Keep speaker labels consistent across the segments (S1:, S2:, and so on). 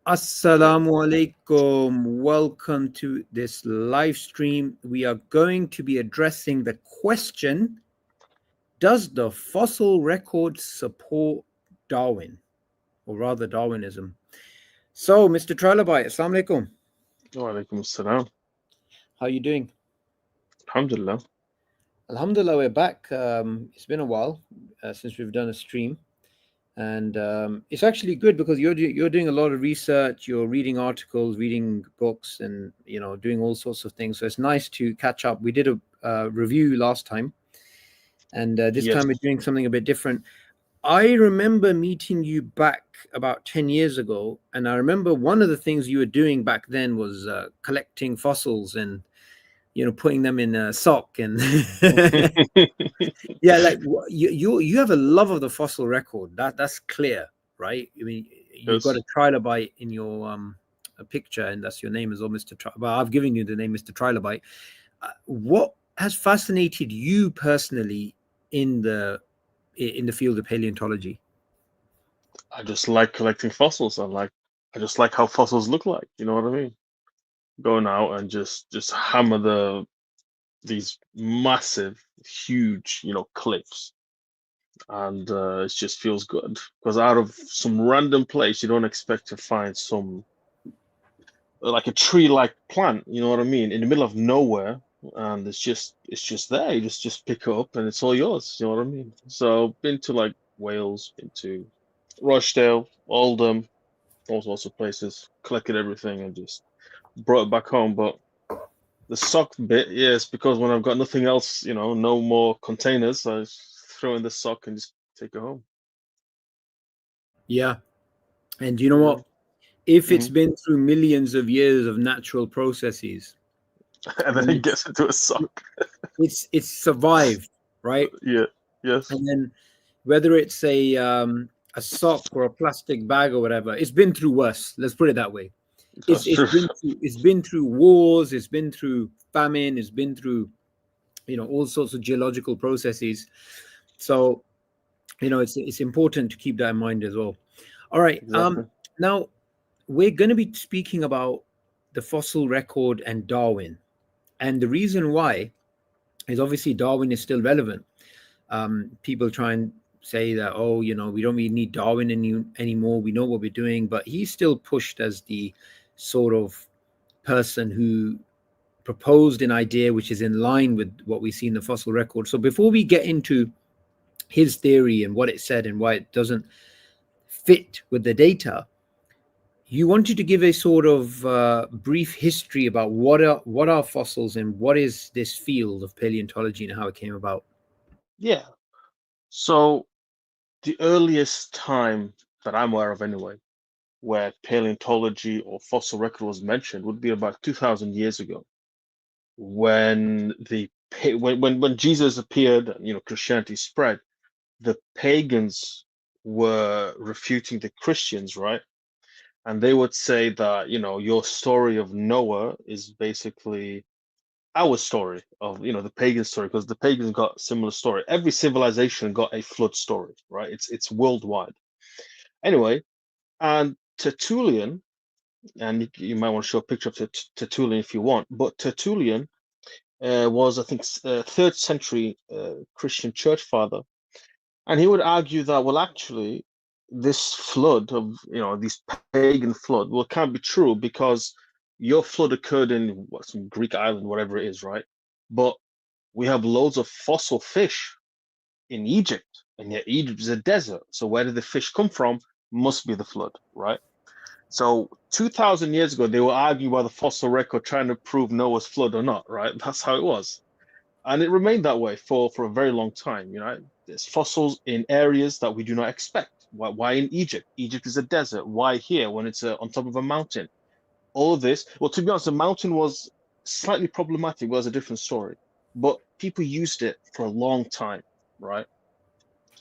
S1: Assalamu alaikum. Welcome to this live stream. We are going to be addressing the question, does the fossil record support Darwin, or rather Darwinism? So, Mr. Trilobite, assalamu alaikum.
S2: Wa alaikum assalam.
S1: How are you doing?
S2: Alhamdulillah.
S1: Alhamdulillah, we're back. It's been a while since we've done a stream. And it's actually good because you're doing a lot of research, you're reading articles, reading books, and doing all sorts of things. So it's nice to catch up. We did a review last time, and this
S2: Yes.
S1: time we're doing something a bit different. I remember meeting you back about 10 years ago, and I remember one of the things you were doing back then was collecting fossils and putting them in a sock and yeah, like you have a love of the fossil record. That's clear, right? I mean, you've got a trilobite in your a picture, and that's your name as well, Mr. Well, I've given you the name Mr. Trilobite. What has fascinated you personally in the field of paleontology?
S2: I just like collecting fossils. I just like how fossils look like. You know what I mean? Going out and just hammer these massive, huge, cliffs, and it just feels good because out of some random place you don't expect to find some like a tree-like plant. You know what I mean? In the middle of nowhere, and it's just there. You just pick it up and it's all yours. You know what I mean? So been to like Wales, been to Rochdale, Oldham, all sorts of places, collected everything and just brought it back home. But the sock bit, yes, because when I've got nothing else, no more containers, I throw in the sock and just take it home.
S1: Yeah. And you know what? If it's been through millions of years of natural processes,
S2: and then it gets into a sock,
S1: it's survived, right?
S2: Yeah. Yes.
S1: And then whether it's a sock or a plastic bag or whatever, it's been through worse. Let's put it that way. It's been through wars, it's been through famine, it's been through all sorts of geological processes. So it's important to keep that in mind as well. All right.
S2: Exactly.
S1: Now we're going to be speaking about the fossil record and Darwin, and the reason why is obviously Darwin is still relevant. People try and say that, oh, we don't really need Darwin anymore. We know what we're doing, but he's still pushed as the sort of person who proposed an idea which is in line with what we see in the fossil record. So before we get into his theory and what it said and why it doesn't fit with the data, you wanted to give a sort of brief history about what are fossils and what is this field of paleontology and how it came about.
S2: Yeah. So the earliest time that I'm aware of anyway, where paleontology or fossil record was mentioned would be about 2,000 years ago, when when Jesus appeared and Christianity spread. The pagans were refuting the Christians, right? And they would say that your story of Noah is basically our story of the pagan story, because the pagans got a similar story. Every civilization got a flood story, right? It's worldwide. Anyway, and Tertullian, and you might want to show a picture of Tertullian if you want, but Tertullian was, I think, 3rd century Christian church father, and he would argue that, well, actually, this flood of these pagan flood, well, can't be true because your flood occurred in some Greek island, whatever it is, right? But we have loads of fossil fish in Egypt, and yet Egypt is a desert. So where did the fish come from? Must be the flood, right? So 2,000 years ago, they were arguing about the fossil record, trying to prove Noah's flood or not, right? That's how it was. And it remained that way for a very long time. There's fossils in areas that we do not expect. Why in Egypt? Egypt is a desert. Why here when it's on top of a mountain? All of this. Well, to be honest, the mountain was slightly problematic. It was a different story, but people used it for a long time, right?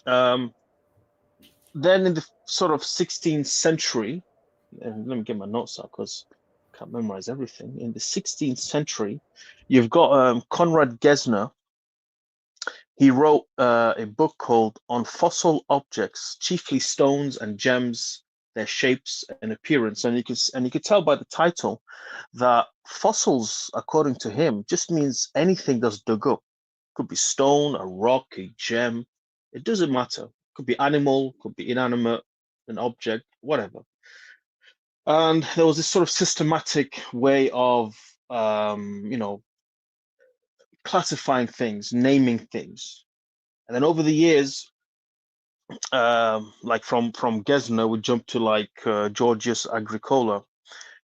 S2: Then in the sort of 16th century, and let me get my notes out because I can't memorize everything. In the 16th century, you've got Conrad Gesner. He wrote a book called On Fossil Objects, Chiefly Stones and Gems their shapes and appearance. And you can tell by the title that fossils, according to him, just means anything that's dug up. Could be stone, a rock, a gem. It doesn't matter. Could be animal, could be inanimate, an object, whatever. And there was this sort of systematic way of, classifying things, naming things. And then over the years, like from Gesner, we jump to like Georgius Agricola.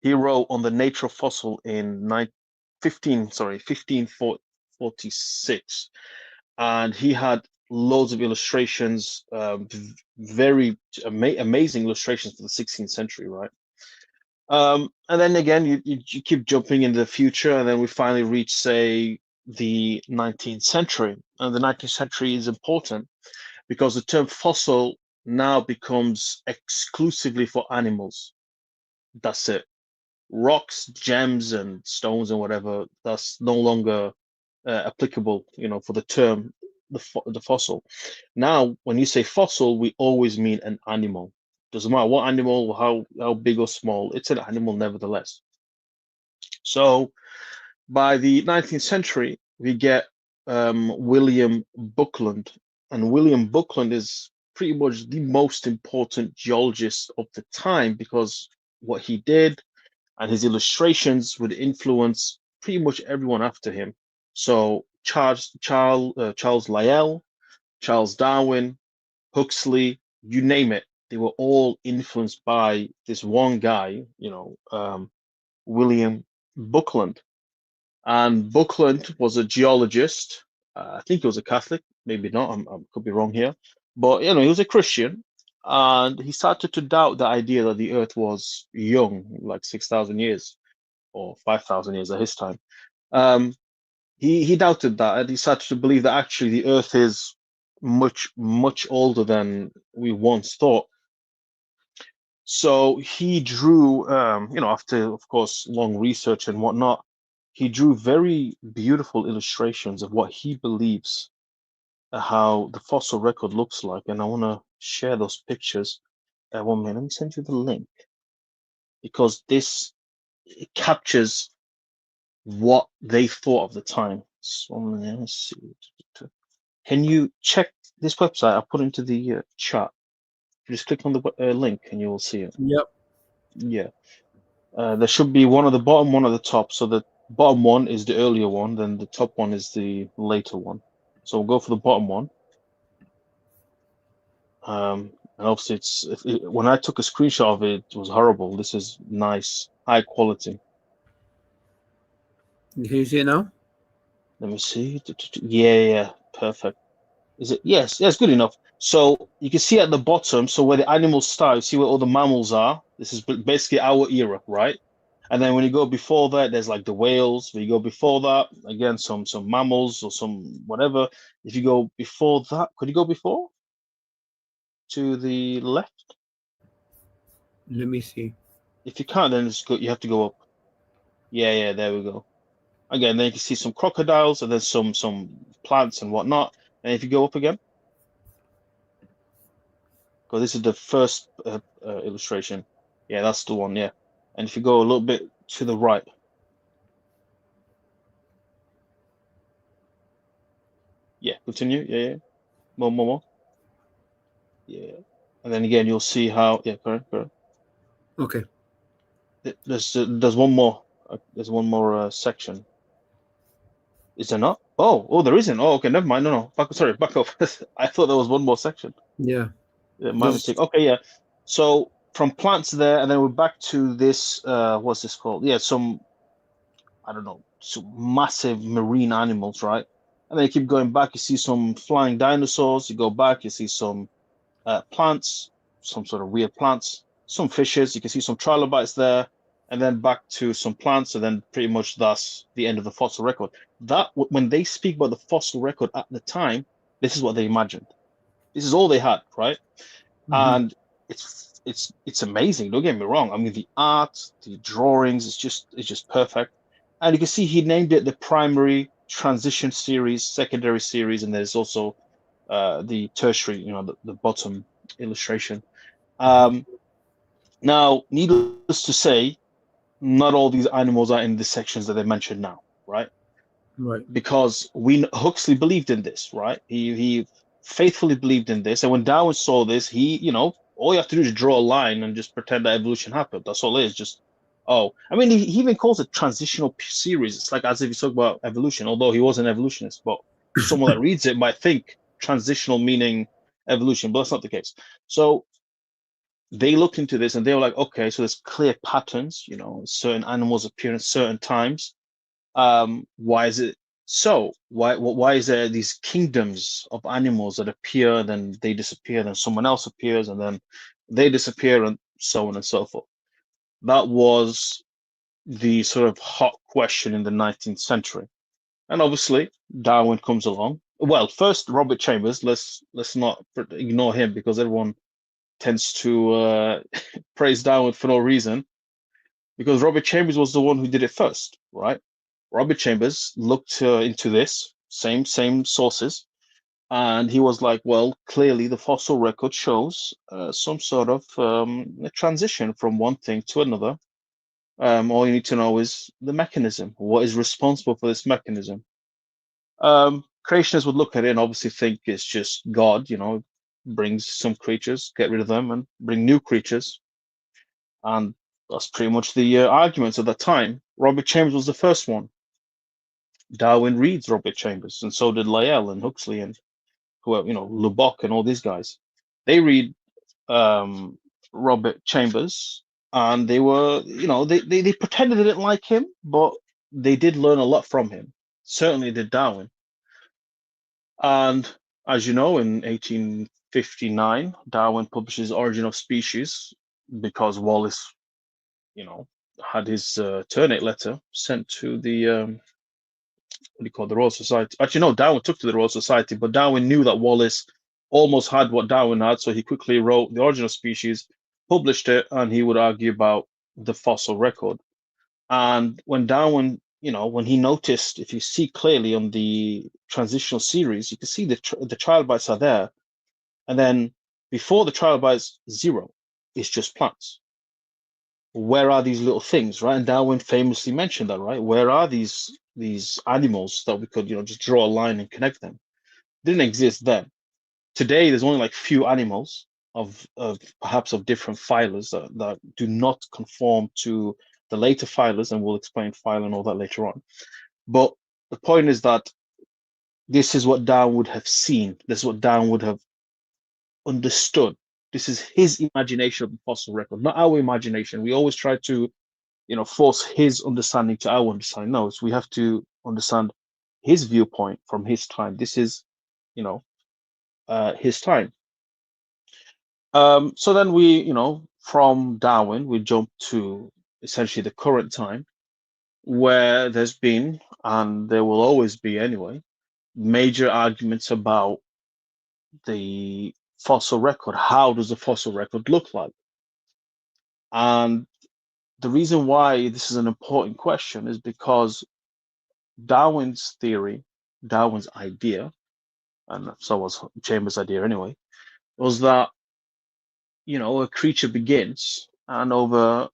S2: He wrote on the nature of fossil in 1546, and he had loads of illustrations, very amazing illustrations for the 16th century, right? And then again, you keep jumping into the future, and then we finally reach, say, the 19th century. And the 19th century is important because the term fossil now becomes exclusively for animals. That's it. Rocks, gems, and stones and whatever, that's no longer applicable, for the term the fossil. Now, when you say fossil, we always mean an animal. Doesn't matter what animal, how big or small, it's an animal nevertheless. So by the 19th century, we get William Buckland, and William Buckland is pretty much the most important geologist of the time because what he did and his illustrations would influence pretty much everyone after him. So Charles Lyell, Charles Darwin, Huxley, you name it, they were all influenced by this one guy, William Buckland. And Buckland was a geologist. I think he was a Catholic, maybe not. I could be wrong here, but he was a Christian, and he started to doubt the idea that the Earth was young, like 6,000 years or 5,000 years at his time. He doubted that, and he started to believe that actually the Earth is much older than we once thought. So he drew, after of course long research and whatnot, he drew very beautiful illustrations of what he believes how the fossil record looks like, and I want to share those pictures. 1 minute, let me send you the link because this captures what they thought of the time. So let's see. Can you check this website? I'll put into the chat. Just click on the link and you will see it.
S1: Yep.
S2: Yeah. There should be one at the bottom, one at the top. So the bottom one is the earlier one, then the top one is the later one. So we'll go for the bottom one. And obviously, when I took a screenshot of it, it was horrible. This is nice, high quality.
S1: Can you see it now?
S2: Let me see. Yeah, perfect. Is it? Yes, good enough. So you can see at the bottom, so where the animals start, you see where all the mammals are. This is basically our era, right? And then when you go before that, there's like the whales. When you go before that, again, some mammals or some whatever. If you go before that, could you go before? To the left?
S1: Let me see.
S2: If you can't, then you have to go up. Yeah, there we go. Again, then you can see some crocodiles and then some plants and whatnot. And if you go up again, because this is the first illustration. Yeah, that's the one. Yeah, and if you go a little bit to the right, yeah, continue. Yeah, more. Yeah, and then again, you'll see how. Yeah, correct.
S1: Okay.
S2: There's one more. There's one more section. Is there not? Oh, there isn't. Oh, okay, never mind. No. Back up. I thought there was one more section.
S1: Yeah.
S2: My mistake. Okay, yeah. So from plants there, and then we're back to this. What's this called? Yeah, I don't know, some massive marine animals, right? And then you keep going back. You see some flying dinosaurs. You go back. You see some plants, some sort of weird plants, some fishes. You can see some trilobites there, and then back to some plants, and then pretty much that's the end of the fossil record. That when they speak about the fossil record at the time, this is what they imagined. This is all they had, right? And it's amazing. Don't get me wrong. I mean, the art, the drawings, it's just perfect. And you can see he named it the primary, transition series, secondary series, and there's also the tertiary, the bottom illustration. Now, needless to say, not all these animals are in the sections that they mentioned now, right?
S1: Right.
S2: Because Huxley believed in this, right? He faithfully believed in this, and when Darwin saw this, all you have to do is draw a line and just pretend that evolution happened. That's all it is. Just I mean, he even calls it transitional series. It's like as if he's talking about evolution, although he was an evolutionist. But someone that reads it might think transitional meaning evolution, but that's not the case. So they looked into this and they were like, okay, so there's clear patterns. Certain animals appear at certain times. Why is it so? Why is there these kingdoms of animals that appear, then they disappear, then someone else appears, and then they disappear, and so on and so forth? That was the sort of hot question in the 19th century. And obviously, Darwin comes along. Well, first Robert Chambers. Let's not ignore him because everyone tends to praise Darwin for no reason. Because Robert Chambers was the one who did it first, right? Robert Chambers looked into this same sources, and he was like, well, clearly the fossil record shows some sort of a transition from one thing to another. All you need to know is the mechanism. What is responsible for this mechanism? Creationists would look at it and obviously think it's just God, brings some creatures, get rid of them, and bring new creatures. And that's pretty much the arguments at the time. Robert Chambers was the first one. Darwin reads Robert Chambers, and so did Lyell and Huxley and whoever, Lubbock and all these guys. They read Robert Chambers, and they were, they pretended they didn't like him, but they did learn a lot from him. Certainly did Darwin. And as you know, in 1859, Darwin publishes Origin of Species because Wallace, had his Ternate letter sent to the what do you call it, the Royal Society. Actually, no, Darwin took to the Royal Society, but Darwin knew that Wallace almost had what Darwin had, so he quickly wrote The Origin of Species, published it, and he would argue about the fossil record. And when Darwin, when he noticed, if you see clearly on the transitional series, you can see the trilobites are there, and then before the trilobites, zero, it's just plants. Where are these little things, right? And Darwin famously mentioned that, right? Where are these animals that we could, just draw a line and connect them? Didn't exist then. Today, there's only like few animals of perhaps of different phylas that do not conform to the later phylas, and we'll explain phyla and all that later on. But the point is that this is what Darwin would have seen. This is what Darwin would have understood. This is his imagination of the fossil record, not our imagination. We always try to force his understanding to our understanding. No, we have to understand his viewpoint from his time. This is, his time. So then we, from Darwin, we jump to essentially the current time, where there's been, and there will always be anyway, major arguments about the fossil record. How does the fossil record look like? And the reason why this is an important question is because Darwin's theory, Darwin's idea, and so was Chambers' idea anyway, was that, a creature begins and over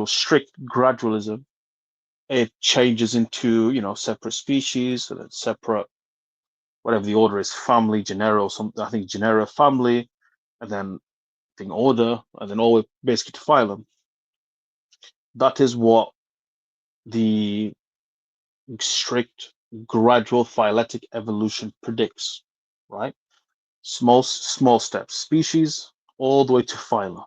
S2: strict gradualism, it changes into, separate species, and separate, whatever the order is, family, genera, or something. I think genera, family, and then I think order, and then all basically to phylum. That is what the strict gradual phyletic evolution predicts, right? Small steps, species all the way to phyla.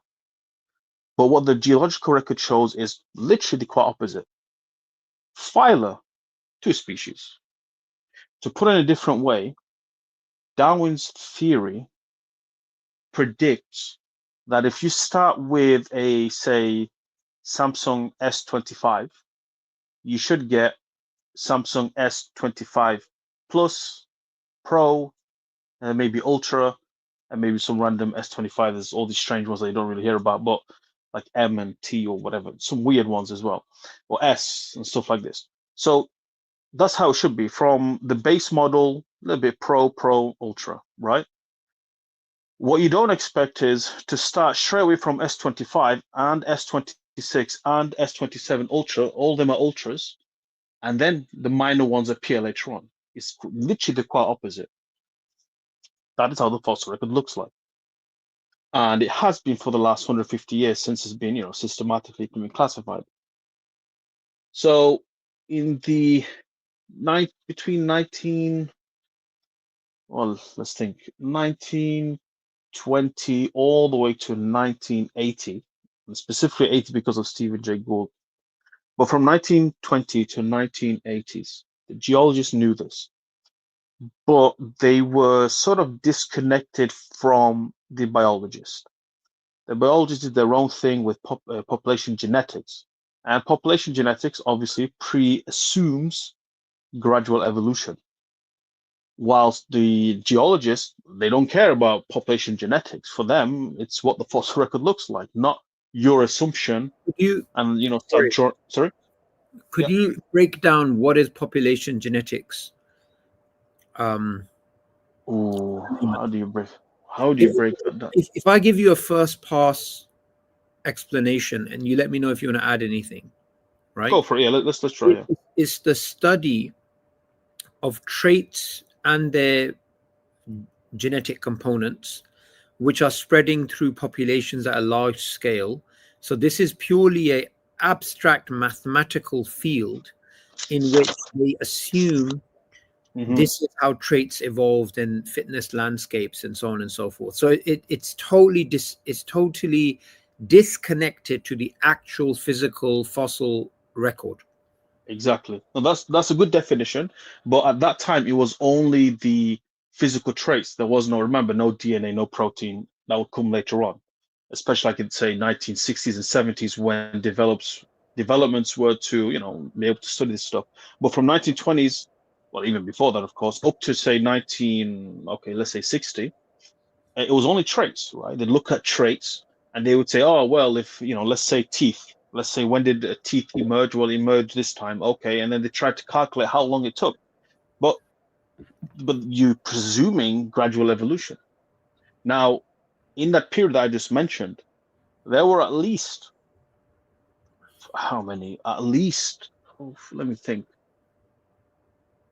S2: But what the geological record shows is literally the quite opposite. Phyla, two species. To put it in a different way, Darwin's theory predicts that if you start with a, say, Samsung S25, you should get Samsung S25 Plus, Pro, and maybe Ultra, and maybe some random S25. There's all these strange ones that you don't really hear about, but like M and T or whatever, some weird ones as well, or S and stuff like this. So that's how it should be from the base model, a little bit Pro, Ultra, right? What you don't expect is to start straight away from S25 and S26 and S27 Ultra. All of them are ultras, and then the minor ones appear later on. It's literally the quite opposite. That is how the fossil record looks like, and it has been for the last 150 years since it's been, systematically been classified. So, in the between 19, well, let's think, 1920 all the way to 1980, specifically 80 because of Stephen Jay Gould. But from 1920 to 1980s, the geologists knew this, but they were sort of disconnected from the biologists. The biologists did their own thing with population genetics, and population genetics obviously pre-assumes gradual evolution. Whilst the geologists, they don't care about population genetics. For them, it's what the fossil record looks like, not your assumption.
S1: Could you,
S2: And
S1: sorry,
S2: sorry.
S1: could
S2: Yeah.
S1: you break down what is population genetics?
S2: Oh, how do you break
S1: If,
S2: that down?
S1: if I give you a first pass explanation and you let me know if you want to add anything, right?
S2: Go for it. Yeah, let's try. Yeah.
S1: It's the study of traits and their genetic components which are spreading through populations at a large scale. So this is purely a abstract mathematical field in which they assume this is how traits evolved in fitness landscapes and so on and so forth. So it's totally disconnected to the actual physical fossil record.
S2: Exactly. Now that's a good definition, but at that time it was only the physical traits. There was no DNA, no protein. That would come later on, especially like in say 1960s and 70s when developments were to be able to study this stuff. But from 1920s, well, even before that, of course, up to say let's say 60, it was only traits, right? They look at traits and they would say, oh, well, if, let's say teeth, let's say when did teeth emerge? Well, emerge this time. Okay. And then they tried to calculate how long it took. But you presuming gradual evolution. Now, in that period that I just mentioned, there were at least how many? At least, let me think,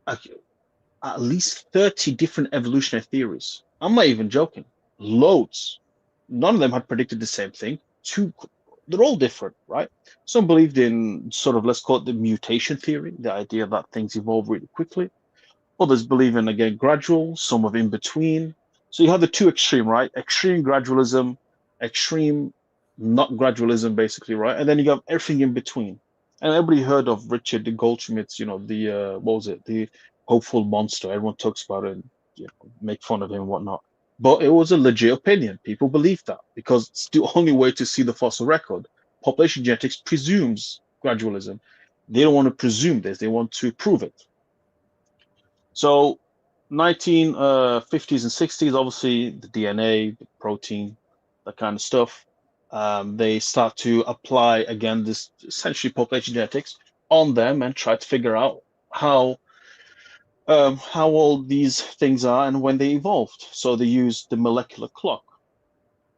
S2: at least 30 different evolutionary theories. I'm not even joking. Loads. None of them had predicted the same thing. They're all different, right? Some believed in sort of, let's call it the mutation theory, the idea that things evolve really quickly. Others believe in, again, gradual, some of in between. So you have the two extreme, right? Extreme gradualism, extreme not gradualism, basically, right? And then you have everything in between. And everybody heard of Richard the Goldschmidt's, the what was it? The hopeful monster. Everyone talks about it and make fun of him and whatnot. But it was a legit opinion. People believed that because it's the only way to see the fossil record. Population genetics presumes gradualism. They don't want to presume this, they want to prove it. So 1950s and 60s, obviously the DNA, the protein, that kind of stuff. They start to apply again this essentially population genetics on them and try to figure out how all these things are and when they evolved. So they use the molecular clock,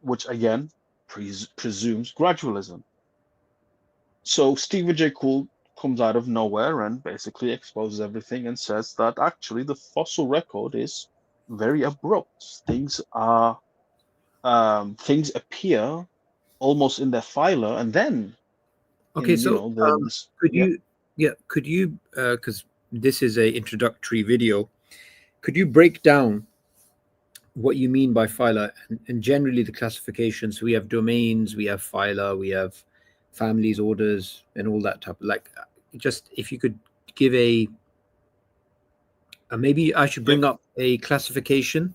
S2: which again presumes gradualism. So Stephen Jay Gould comes out of nowhere and basically exposes everything and says that actually the fossil record is very abrupt. Things appear almost in their phyla, and then
S1: Okay,
S2: in
S1: so
S2: this
S1: could you, because this is a introductory video, could you break down what you mean by phyla and generally the classifications? So we have domains, we have phyla, we have families, orders, and all that type. Like, just if you could give maybe I should bring up a classification.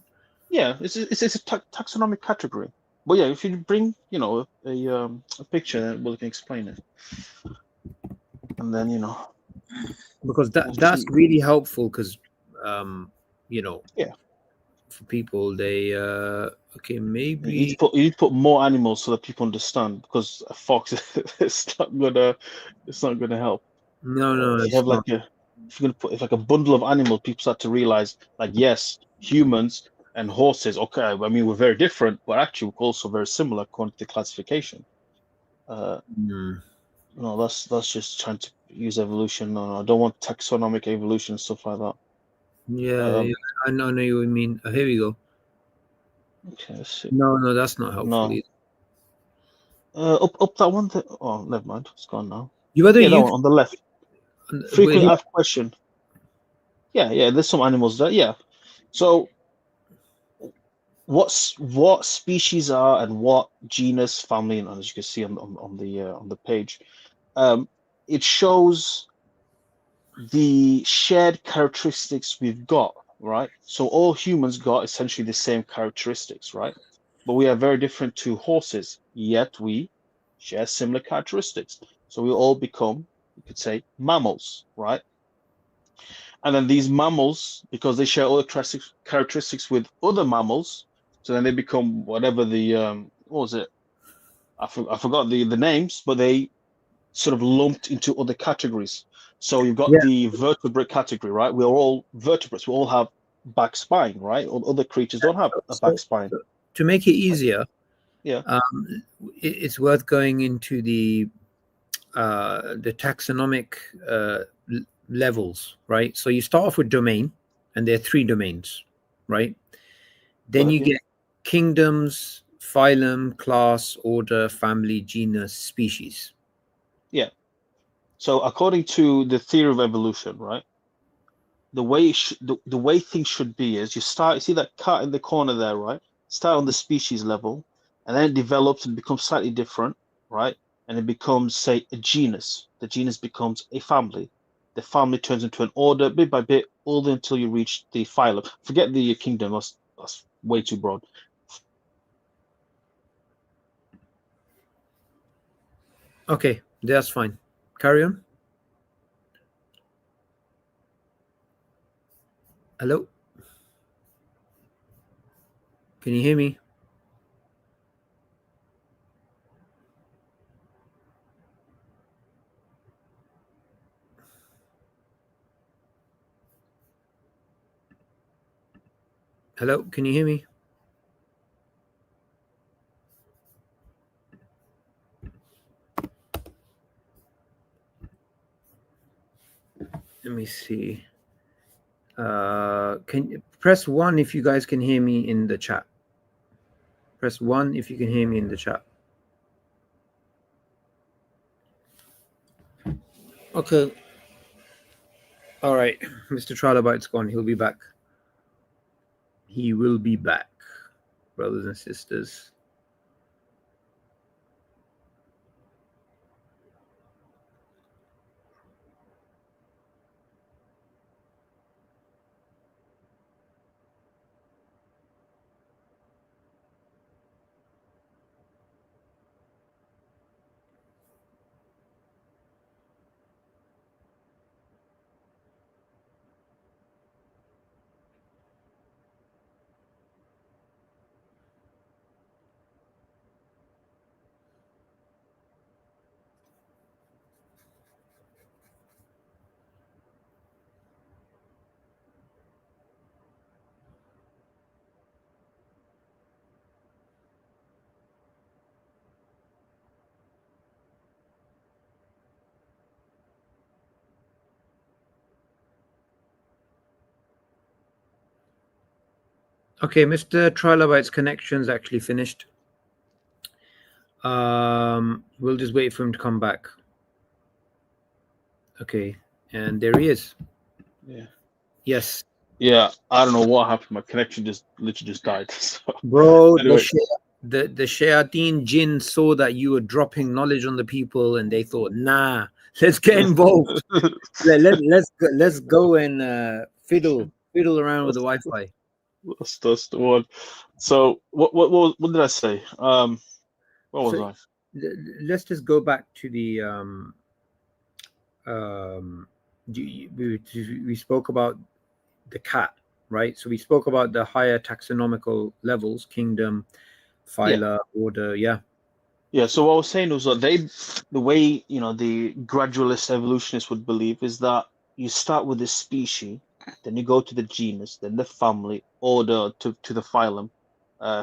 S2: Yeah, it's a taxonomic category. But yeah, if you bring a picture, then we can explain it, and then
S1: Because
S2: we'll
S1: that's
S2: see.
S1: really helpful because you know
S2: Yeah.
S1: for people they okay, maybe
S2: You need to put more animals so that people understand, because a fox it's not gonna help.
S1: no,
S2: If you
S1: it's
S2: have
S1: not.
S2: if you're gonna put if like a bundle of animals, people start to realize like yes, humans and horses. Okay, I mean we're very different, but actually we're also very similar according to the classification. No, that's just trying to use evolution. No, I don't want taxonomic evolution and stuff like that.
S1: Yeah, I know what you mean. Here we go.
S2: Okay, let's see.
S1: No, that's not helpful
S2: No.
S1: either.
S2: Up that one. Oh, never mind. It's gone now.
S1: Whether
S2: Yeah, that
S1: you
S2: one on the left. Frequently asked question. Yeah. There's some animals that. Yeah. So, what species are and what genus, family, and as you can see on the page, it shows the shared characteristics we've got, right? So all humans got essentially the same characteristics, right? But we are very different to horses, yet we share similar characteristics. So we all become, you could say, mammals, right? And then these mammals, because they share all the characteristics with other mammals, so then they become whatever the what was it? I forgot the names, but they sort of lumped into other categories. So you've got the vertebrate category, right? We're all vertebrates. We all have back spine, right? Other creatures don't have a back spine.
S1: To make it easier,
S2: Yeah.
S1: It's worth going into the taxonomic levels, right? So you start off with domain, and there are 3 domains, right? Then you get kingdoms, phylum, class, order, family, genus, species.
S2: Yeah. So according to the theory of evolution, right? The way the way things should be is you see that cat in the corner there, right? Start on the species level, and then it develops and becomes slightly different, right? And it becomes, say, a genus. The genus becomes a family. The family turns into an order, bit by bit, all the until you reach the phylum. Forget the kingdom. That's way too broad.
S1: Okay, that's fine. Carry on. Hello? Can you hear me? Hello? Can you hear me? Let me see. Can you press 1 if you guys can hear me in the chat? Press 1 if you can hear me in the chat. Okay. All right. Mr. Trilobite's gone. He'll be back. He will be back, brothers and sisters. Okay, Mr. Trilobite's connection's actually finished. We'll just wait for him to come back. Okay, and there he is.
S2: Yeah.
S1: Yes.
S2: Yeah, I don't know what happened. My connection literally just died. So,
S1: bro,
S2: anyway.
S1: the shayateen jinn saw that you were dropping knowledge on the people, and they thought, nah, let's get involved. let's go and fiddle around with the Wi-Fi.
S2: That's the one. So what did I say? What was I?
S1: Let's just go back to the we spoke about the cat, right? So we spoke about the higher taxonomical levels: kingdom, phyla, order. Yeah.
S2: So what I was saying was that the way the gradualist evolutionists would believe is that you start with the species, then you go to the genus, then the family, order to the phylum.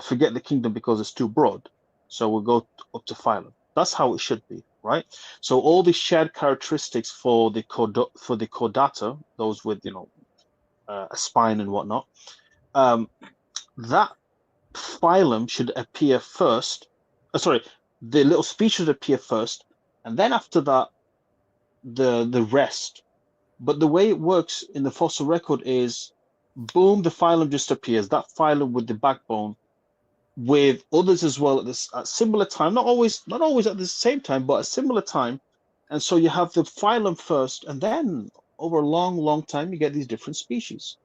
S2: Forget the kingdom because it's too broad. So we'll go up to phylum. That's how it should be, right? So all the shared characteristics for the chordata, those with a spine and whatnot, that phylum should appear first. Sorry, the little species should appear first, and then after that, the rest. But the way it works in the fossil record is, boom, the phylum just appears. That phylum with the backbone, with others as well at similar time, not always at the same time, but at similar time. And so you have the phylum first, and then over a long time, you get these different species.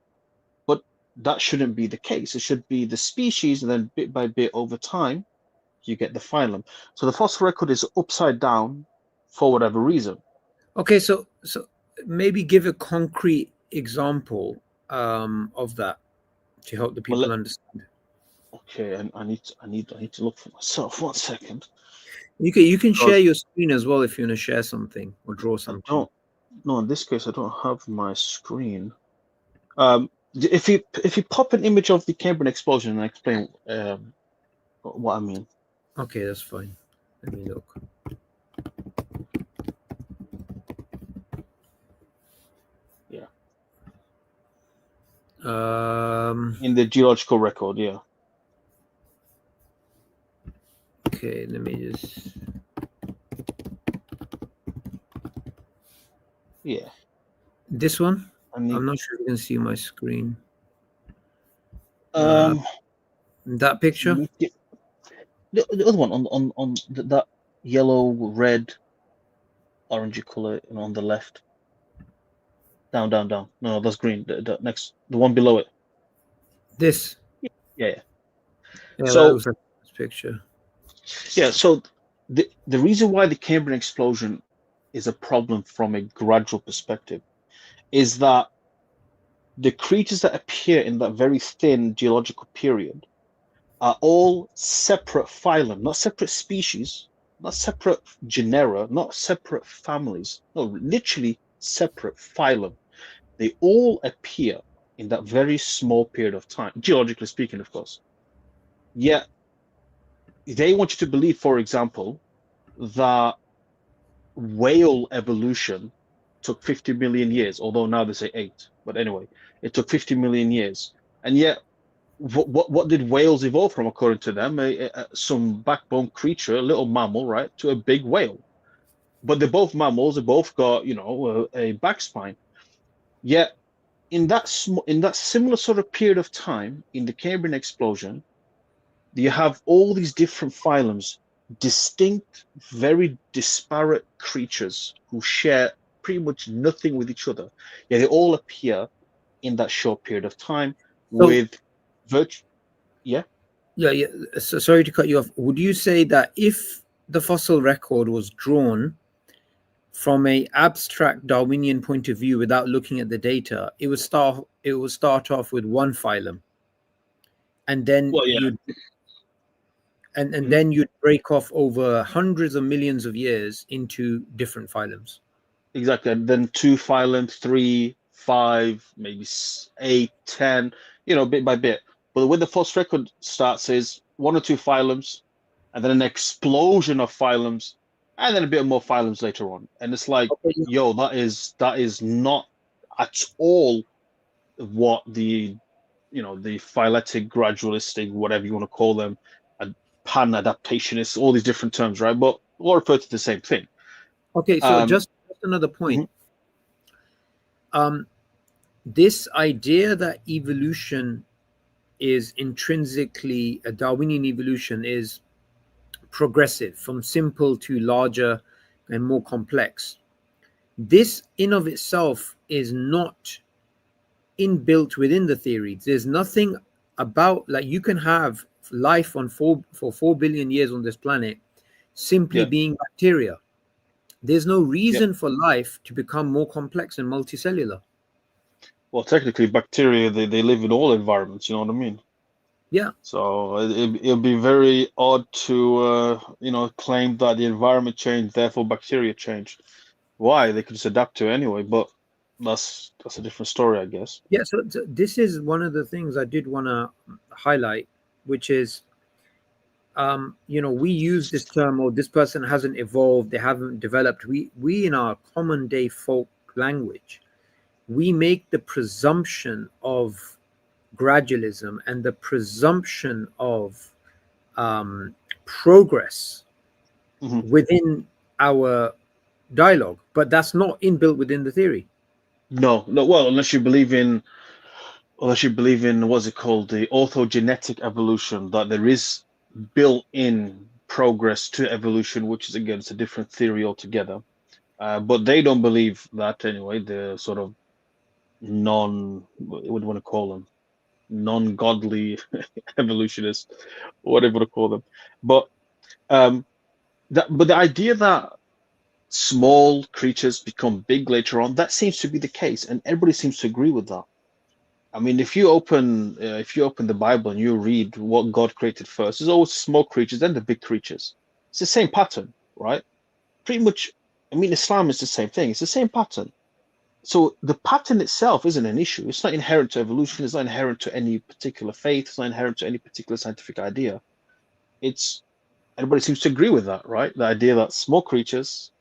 S2: But that shouldn't be the case. It should be the species, and then bit by bit over time, you get the phylum. So the fossil record is upside down for whatever reason.
S1: Okay, so maybe give a concrete example of that to help the people understand.
S2: Okay, and I need to look for myself. 1 second.
S1: You can share your screen as well if you want to share something or draw something.
S2: No, in this case I don't have my screen. If you pop an image of the Cambrian explosion and I explain what I mean.
S1: Okay, that's fine. Let me look.
S2: Yeah.
S1: In
S2: the geological record, yeah.
S1: Okay, let me just.
S2: Yeah.
S1: This one? I'm not sure you can see my screen. That picture?
S2: The other one on that yellow, red, orangey color on the left. Down. No, that's green. The next, the one below it.
S1: This.
S2: Yeah.
S1: So that looks like this picture.
S2: Yeah. So the reason why the Cambrian explosion is a problem from a gradual perspective is that the creatures that appear in that very thin geological period are all separate phylum, not separate species, not separate genera, not separate families. No, literally separate phylum. They all appear in that very small period of time, geologically speaking, of course. Yet they want you to believe, for example, that whale evolution took 50 million years, although now they say 8. But anyway, it took 50 million years. And yet, what did whales evolve from, according to them? Some backbone creature, a little mammal, right, to a big whale. But they're both mammals. They both got, a back spine. Yet, in that similar sort of period of time, in the Cambrian explosion, you have all these different phylums, distinct, very disparate creatures who share pretty much nothing with each other. Yeah, they all appear in that short period of time with virtue. Yeah.
S1: So, sorry to cut you off. Would you say that if the fossil record was drawn from a abstract Darwinian point of view without looking at the data, it would start off with one phylum, and then then you'd break off over hundreds of millions of years into different phylums.
S2: Exactly. And then 2 phylums, 3, 5, maybe 8, 10, bit by bit. But the way the fossil record starts is 1 or 2 phylums, and then an explosion of phylums, and then a bit more phylums later on. And it's like, yo, that is not at all what the phyletic, gradualistic, whatever you want to call them, pan-adaptationists, all these different terms, right? But all refer to the same thing.
S1: Okay, so just another point. This idea that evolution is intrinsically, a Darwinian evolution is progressive from simple to larger and more complex. This in of itself is not inbuilt within the theory. There's nothing about, like, you can have life for 4 billion years on this planet simply being bacteria. There's no reason for life to become more complex and multicellular.
S2: Well, technically, bacteria, they live in all environments, you know what I mean?
S1: Yeah.
S2: So it'll be very odd to, claim that the environment changed, therefore bacteria changed. Why? They could just adapt to it anyway. But that's a different story, I guess.
S1: Yeah, so this is one of the things I did want to highlight, which is, we use this term, or this person hasn't evolved, they haven't developed. We in our common day folk language, we make the presumption of gradualism and the presumption of progress
S2: Hmm.
S1: within our dialogue, but that's not inbuilt within the theory.
S2: No, no. Well, unless you believe in what's it called, the orthogenetic evolution, that there is built-in progress to evolution, which is again, it's a different theory altogether. But they don't believe that anyway. The sort of what do you want to call them? Non-godly evolutionists, whatever you want to call them. But um, but the idea that small creatures become big later on, that seems to be the case, and everybody seems to agree with that. I mean, if you open the Bible and you read what God created first, there's always small creatures, then the big creatures. It's the same pattern, right? Pretty much. I mean, Islam is the same thing. It's the same pattern. So the pattern itself isn't an issue. It's not inherent to evolution. It's not inherent to any particular faith. It's not inherent to any particular scientific idea. It's Everybody seems to agree with that, right? The idea that small creatures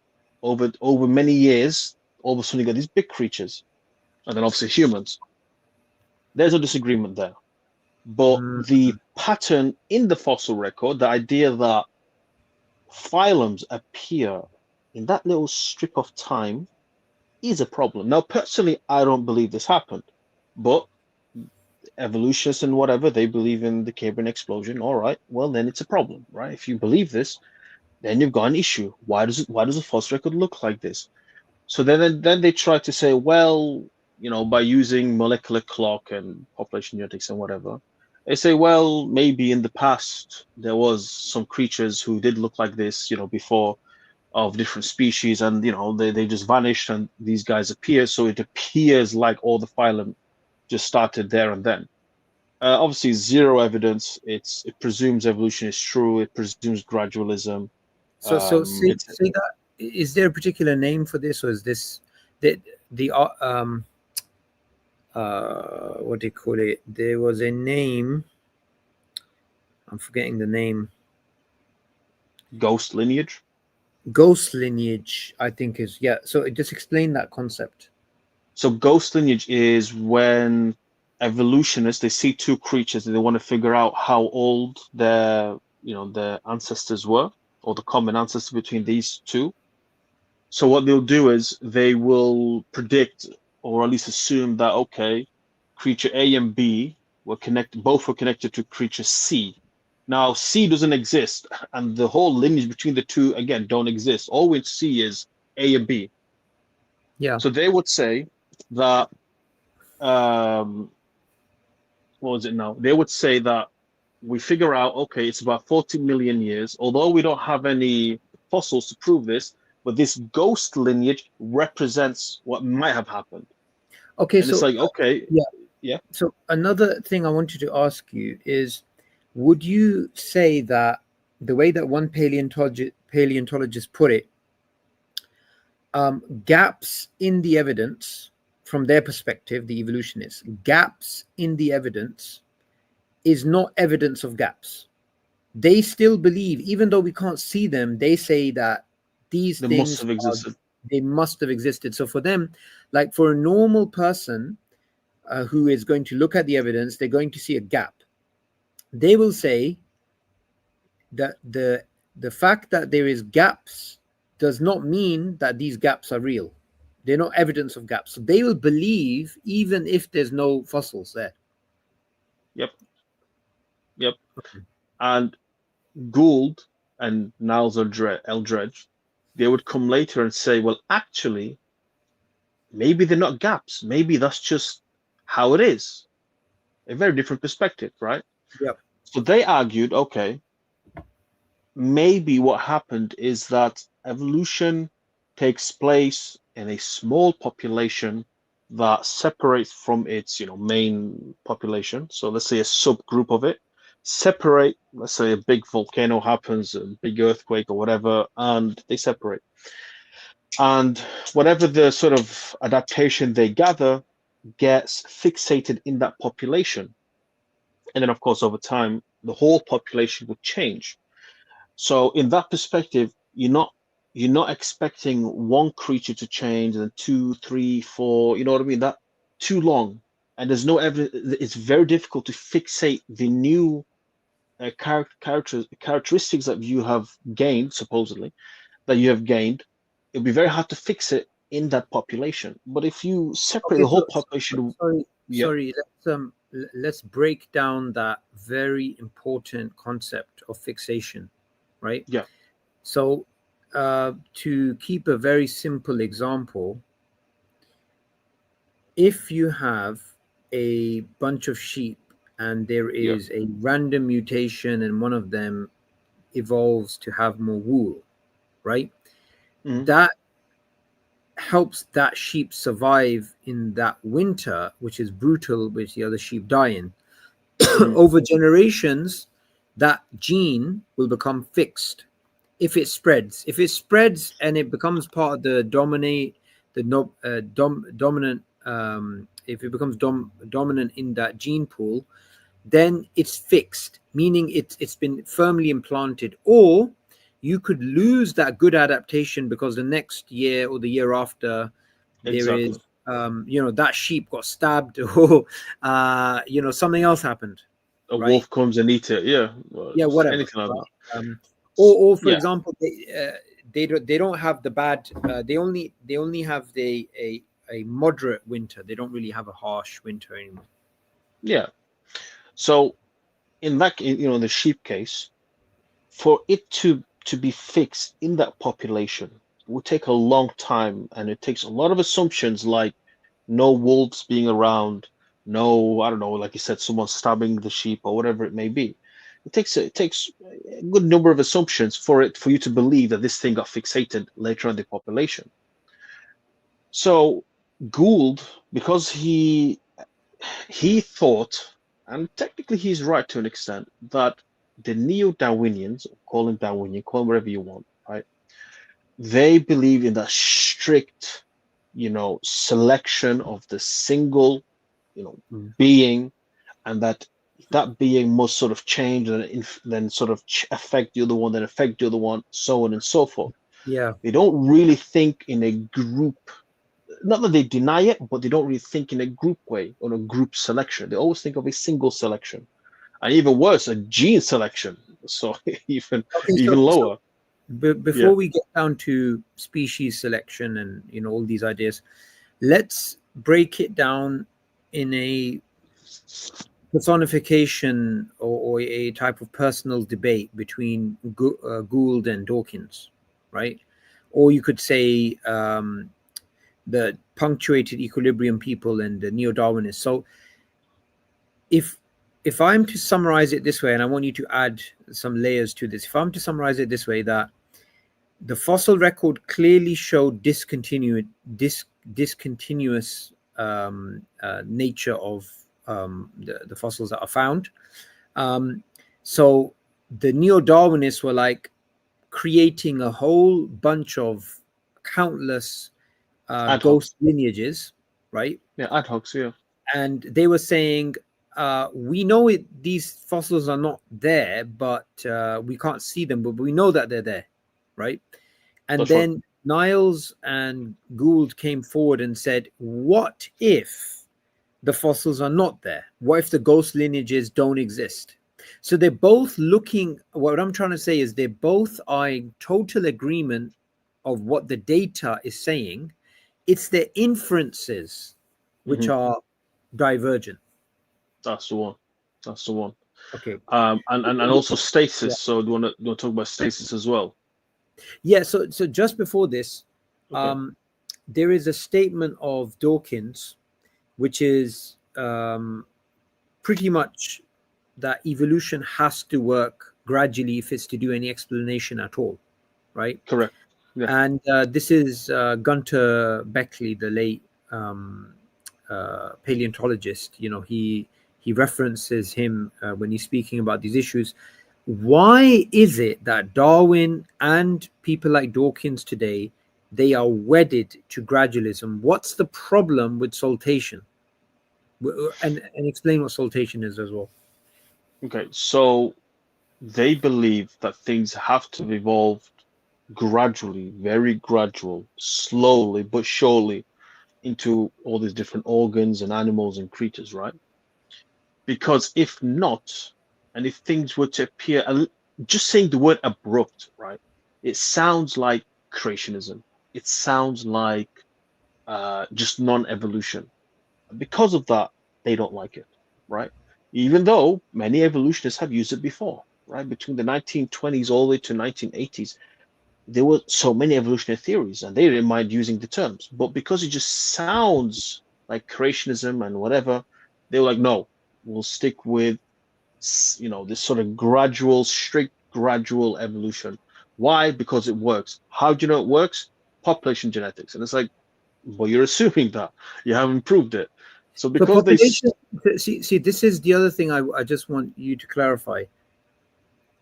S2: over many years, all of a sudden you get these big creatures, and then obviously humans. There's no disagreement there. But
S1: Mm.
S2: the pattern in the fossil record, the idea that phylums appear in that little strip of time, is a problem. Now, personally, I don't believe this happened, but evolutionists and whatever, they believe in the Cambrian explosion. All right, well, then it's a problem, right? If you believe this, then you've got an issue. Why does a fossil record look like this? So then they try to say, well, by using molecular clock and population genetics and whatever, they say, well, maybe in the past there was some creatures who did look like this, before, of different species, and they just vanished and these guys appear. So it appears like all the phylum just started there and then. Obviously, zero evidence. It presumes evolution is true. It presumes gradualism.
S1: So say
S2: It's
S1: say that. Is there a particular name for this, or is this the what do you call it? There was a name. I'm forgetting the name.
S2: ghost lineage.
S1: Ghost lineage, I think is, yeah. So just explain that concept.
S2: So ghost lineage is when evolutionists, they see two creatures and they want to figure out how old their ancestors were, or the common ancestor between these two. So what they'll do is they will predict, or at least assume that, okay, creature A and B both were connected to creature C. Now C doesn't exist, and the whole lineage between the two again don't exist. All we see is A and B.
S1: Yeah.
S2: So they would say that um, what was it now? They would say that we figure out, okay, it's about 40 million years, although we don't have any fossils to prove this, but this ghost lineage represents what might have happened.
S1: Okay.
S2: And it's
S1: So
S2: like, okay,
S1: yeah.
S2: yeah,
S1: So another thing I wanted to ask you is, would you say that the way that one paleontologist put it, gaps in the evidence from their perspective, the evolutionists, gaps in the evidence is not evidence of gaps. They still believe, even though we can't see them, they say that these
S2: they must
S1: things
S2: have existed.
S1: they must have existed. So for them, like for a normal person who is going to look at the evidence, they're going to see a gap. They will say that the fact that there is gaps does not mean that these gaps are real. They're not evidence of gaps. So they will believe even if there's no fossils there.
S2: Yep, yep. And Gould and Niles Eldredge, they would come later and say, well, actually, maybe they're not gaps. Maybe that's just how it is. A very different perspective, right?
S1: Yep.
S2: So they argued, okay, maybe what happened is that evolution takes place in a small population that separates from its main population. So let's say a subgroup of it separate. Let's say a big volcano happens, a big earthquake or whatever, and they separate. And whatever the sort of adaptation they gather gets fixated in that population. And then, of course, over time, the whole population would change. So in that perspective, you're not expecting one creature to change and then two, three, four, you know what I mean? That too long. And there's no evidence. It's very difficult to fixate the new characteristics that you have gained, supposedly, that you have gained. It'll be very hard to fix it in that population. But if you separate
S1: Okay,
S2: the whole population, yeah,
S1: sorry. Let's break down that very important concept of fixation, right?
S2: yeah,
S1: So, to keep a very simple example, if you have a bunch of sheep and there
S2: yeah,
S1: is a random mutation and one of them evolves to have more wool, right?
S2: mhm,
S1: That helps that sheep survive in that winter, which is brutal, which the other sheep die in.
S2: mhm,
S1: Over generations, that gene will become fixed if it spreads. If it spreads and it becomes part of the dominate, the no, dominant, if it becomes dominant in that gene pool, then it's fixed, meaning it's been firmly implanted. Or you could lose that good adaptation because the next year or the year after there is
S2: exactly.
S1: that sheep got stabbed or something else happened,
S2: A
S1: right?
S2: wolf comes and eats it. Yeah, well,
S1: Yeah, whatever,
S2: anything like that.
S1: right? Or for
S2: Yeah,
S1: example, they don't have the bad, they only have a moderate winter. They don't really have a harsh winter anymore.
S2: yeah. So in the sheep case, for it to be fixed in that population would take a long time, and it takes a lot of assumptions like no wolves being around, no, I don't know, like you said, someone stabbing the sheep or whatever it may be. It takes a good number of assumptions for you to believe that this thing got fixated later on in the population. So Gould, because he thought, and technically he's right to an extent, that the neo-Darwinians, call them Darwinian, call them whatever you want, right? They believe in that strict, selection of the single,
S1: Mm.
S2: being, and that being must sort of change and then sort of affect the other one, then affect the other one, so on and so forth.
S1: Yeah.
S2: They don't really think in a group, not that they deny it, but they don't really think in a group way or a group selection. They always think of a single selection, and even worse, a gene selection. So even
S1: Okay.
S2: even
S1: So
S2: lower. Yeah,
S1: before we get down to species selection and all these ideas, let's break it down in a personification or a type of personal debate between Gould and Dawkins, right? Or you could say the punctuated equilibrium people and the neo-Darwinists. So if if I'm to summarize it this way, and I want you to add some layers to this, if I'm to summarize it this way, that the fossil record clearly showed discontinuous nature of the fossils that are found. Um, so the neo-Darwinists were like creating a whole bunch of countless
S2: ad hoc.
S1: ghost lineages, right?
S2: Yeah, ad hoc. Yeah,
S1: And they were saying, we know these fossils are not there, but we can't see them, but we know that they're there, right? And
S2: that's right.
S1: then Niles and Gould came forward and said, what if the fossils are not there? What if the ghost lineages don't exist? So they're both looking, what I'm trying to say is they both are in total agreement of what the data is saying. It's their inferences which
S2: Hmm.
S1: are divergent.
S2: That's the one. That's the one.
S1: Okay.
S2: And also
S1: Yeah.
S2: stasis. So do you want to talk about stasis as well?
S1: Yeah. So just before this,
S2: Okay.
S1: there is a statement of Dawkins, which is pretty much that evolution has to work gradually if it's to do any explanation at all, right?
S2: Correct. Yeah.
S1: And this is Gunter Beckley, the late paleontologist. He references him when he's speaking about these issues. Why is it that Darwin and people like Dawkins today they are wedded to gradualism. What's the problem with saltation? And explain what saltation is as well.
S2: Okay, so they believe that things have to evolve gradually, very gradual, slowly but surely into all these different organs and animals and creatures, right? Because if not, and if things were to appear, just saying the word abrupt, right? It sounds like creationism. It sounds like just non-evolution. Because of that, they don't like it, right? Even though many evolutionists have used it before, right? Between the 1920s all the way to 1980s, there were so many evolutionary theories, and they didn't mind using the terms. But because it just sounds like creationism and whatever, they were like, no, we'll stick with this sort of gradual, strict, gradual evolution. Why? Because it works. How do you know it works? Population genetics. And it's like, well, you're assuming that you haven't proved it. So
S1: So
S2: because they,
S1: population, see, this is the other thing I just want you to clarify.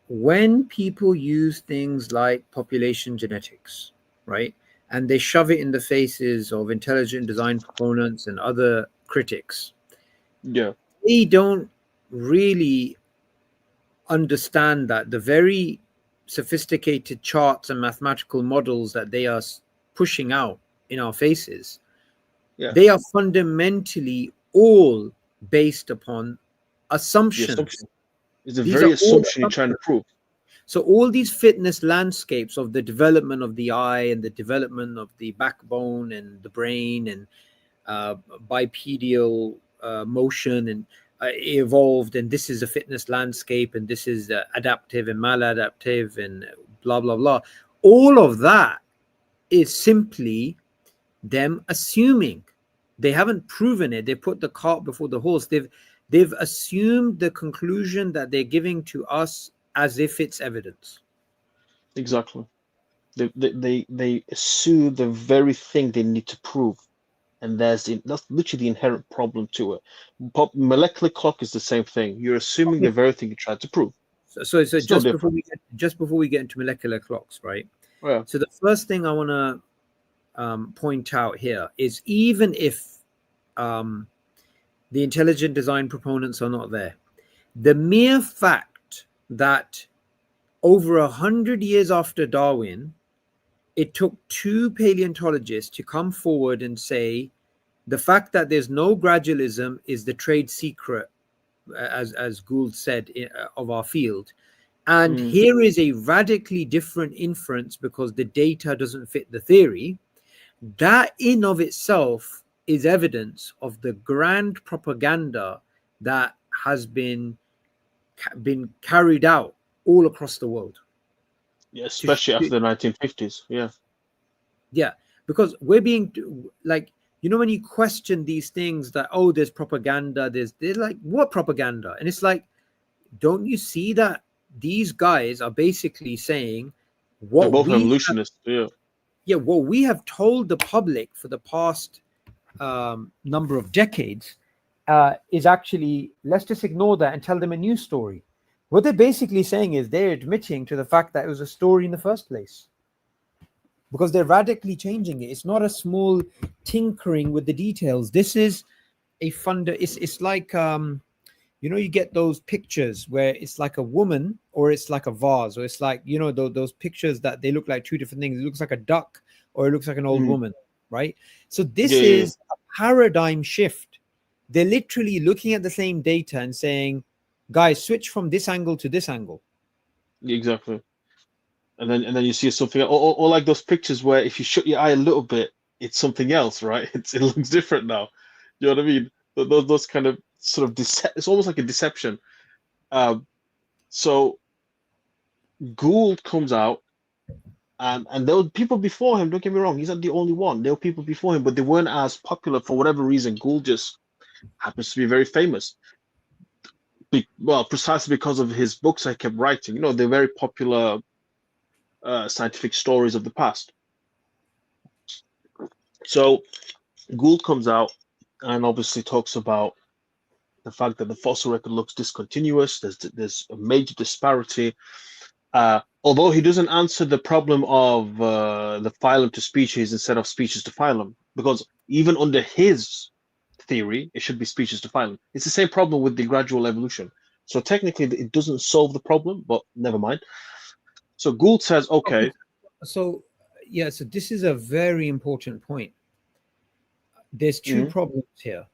S1: When people use things like population genetics, right, and they shove it in the faces of intelligent design proponents and other critics,
S2: yeah,
S1: they don't really understand that the very sophisticated charts and mathematical models that they are pushing out in our faces,
S2: yeah,
S1: they are fundamentally all based upon
S2: the
S1: assumptions.
S2: assumption is the
S1: These
S2: very
S1: are all
S2: assumption you're trying to
S1: assumptions.
S2: prove.
S1: So all these fitness landscapes of the development of the eye and the development of the backbone and the brain and bipedal motion and evolved, and this is a fitness landscape, and this is adaptive and maladaptive and blah blah blah. All of that is simply them assuming. They haven't proven it. They put the cart before the horse. They've assumed the conclusion that they're giving to us as if it's evidence.
S2: Exactly. They assume the very thing they need to prove. And that's literally the inherent problem to it. Molecular clock is the same thing. You're assuming
S1: Okay.
S2: the very thing you tried to prove.
S1: So
S2: It's no
S1: just before
S2: different.
S1: we get into molecular clocks, right?
S2: Yeah.
S1: So the first thing I want to point out here is, even if um, the intelligent design proponents are not there, the mere fact that over 100 years after Darwin, it took two paleontologists to come forward and say the fact that there's no gradualism is the trade secret, as Gould said, of our field. And
S2: Mm.
S1: here is a radically different inference because the data doesn't fit the theory. That in of itself is evidence of the grand propaganda that has been carried out all across the world.
S2: Yeah,
S1: To,
S2: especially after the 1950s. Yeah.
S1: yeah, because we're being like, when you question these things that, oh, there's propaganda, they're like, what propaganda? And it's like, don't you see that these guys are basically saying
S2: They're
S1: what
S2: both
S1: we have,
S2: evolutionists. Yeah.
S1: yeah, what we have told the public for the past number of decades is actually, let's just ignore that and tell them a new story. What they're basically saying is they're admitting to the fact that it was a story in the first place, because they're radically changing it. It's not a small tinkering with the details. This is it's like you get those pictures where it's like a woman or it's like a vase, or it's like those pictures that they look like two different things. It looks like a duck or it looks like an old
S2: Mm.
S1: woman, right? So
S2: Yeah,
S1: this
S2: yeah,
S1: is a paradigm shift. They're literally looking at the same data and saying, guys, switch from this angle to this angle.
S2: yeah, exactly. And then you see something, or like those pictures where if you shut your eye a little bit, it's something else, right? It looks different now. You know what I mean? Those kind of sort of it's almost like a deception. So Gould comes out, and there were people before him. Don't get me wrong; he's not the only one. There were people before him, but they weren't as popular for whatever reason. Gould just happens to be very famous. Well, precisely because of his books I kept writing. They're very popular scientific stories of the past. So Gould comes out and obviously talks about the fact that the fossil record looks discontinuous. There's a major disparity. Although he doesn't answer the problem of the phylum to species instead of species to phylum, because even under his theory, it should be species to phylum. It's the same problem with the gradual evolution. So technically, it doesn't solve the problem, but never mind. So Gould says,
S1: Okay.
S2: okay,
S1: So yeah, so this is a very important point. There's two
S2: mhm,
S1: problems here.